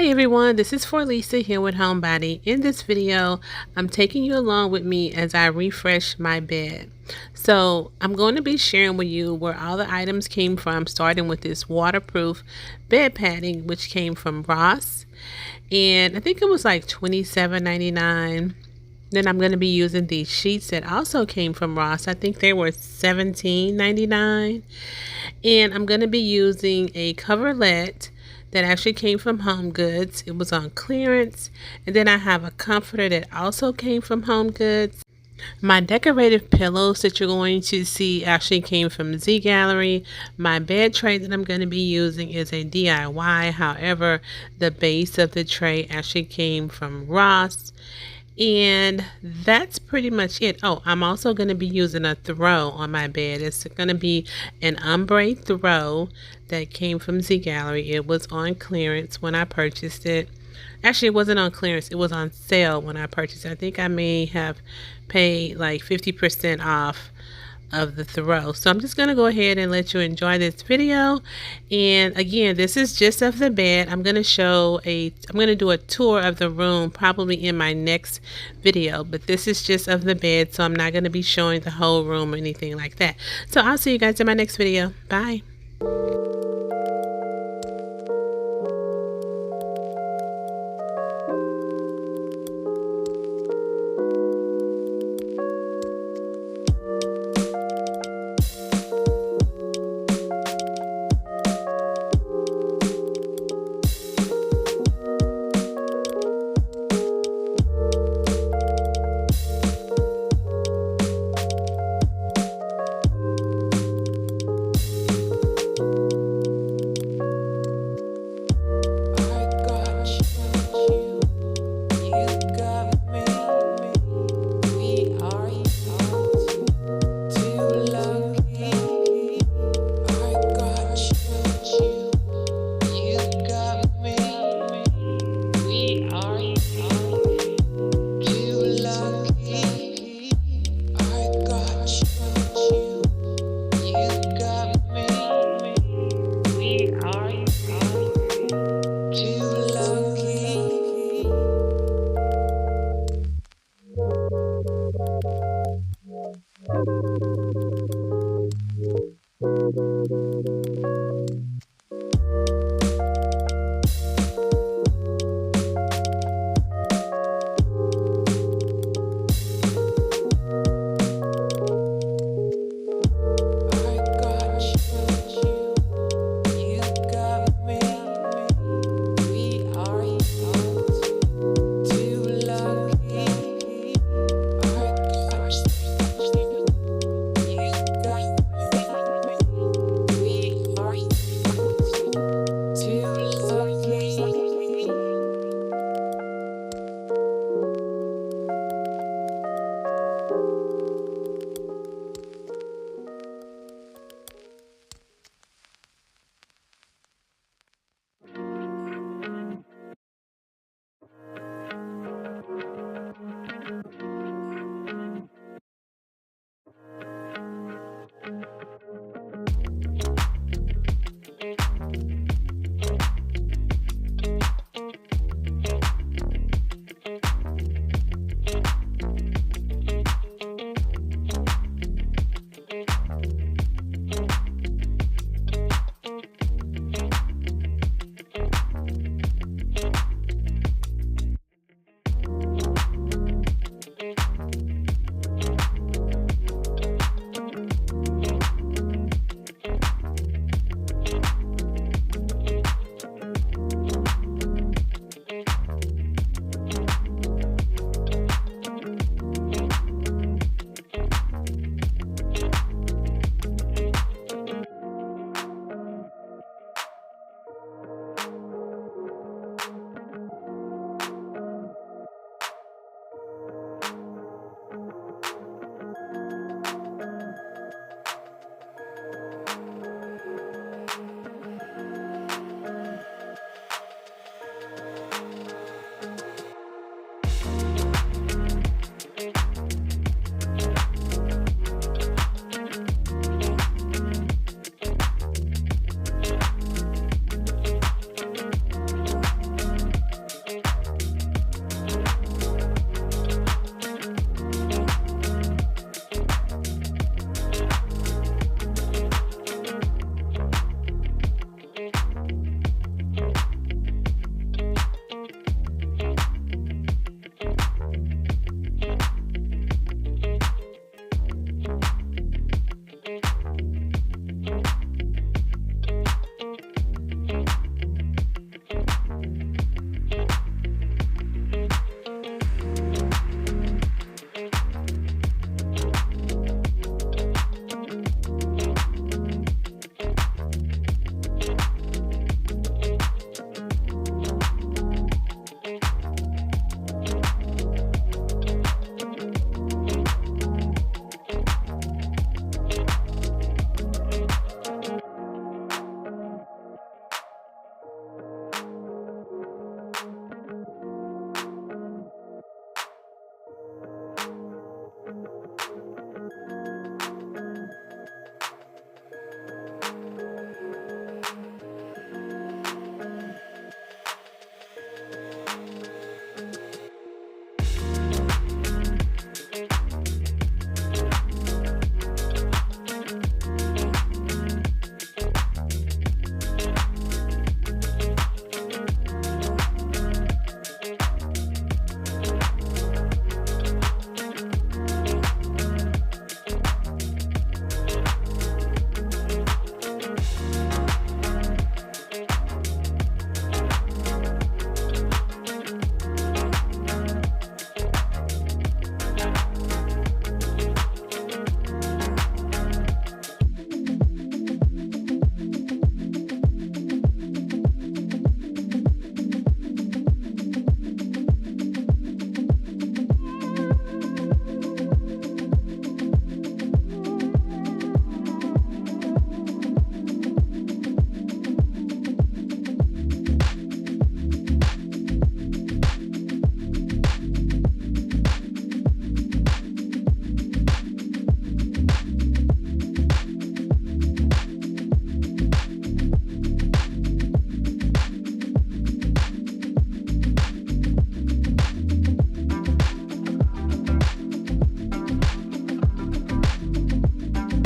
Hi everyone, this is for Lisa here with Homebody. In this video, I'm taking you along with me as I refresh my bed. So I'm going to be sharing with you where all the items came from, starting with this waterproof bed padding, which came from Ross. And I think it was like $27.99. Then I'm going to be using these sheets that also came from Ross. I think they were $17.99. And I'm going to be using a coverlet that actually came from Home Goods. It was on clearance. And then I have a comforter that also came from Home Goods. My decorative pillows that you're going to see actually came from Zgallerie. My bed tray that I'm going to be using is a DIY. However, the base of the tray actually came from Ross. And that's pretty much it. Oh, I'm also going to be using a throw on my bed. It's going to be an ombre throw that came from Zgallerie. It was on clearance when I purchased it. Actually, it wasn't on clearance. It was on sale when I purchased it. I think I may have paid like 50% off of the throw. So I'm just going to go ahead and let you enjoy this video. And again, this is just of the bed. I'm going to do a tour of the room probably in my next video, but this is just of the bed, so I'm not going to be showing the whole room or anything like that. So I'll see you guys in my next video. Bye. Thank you.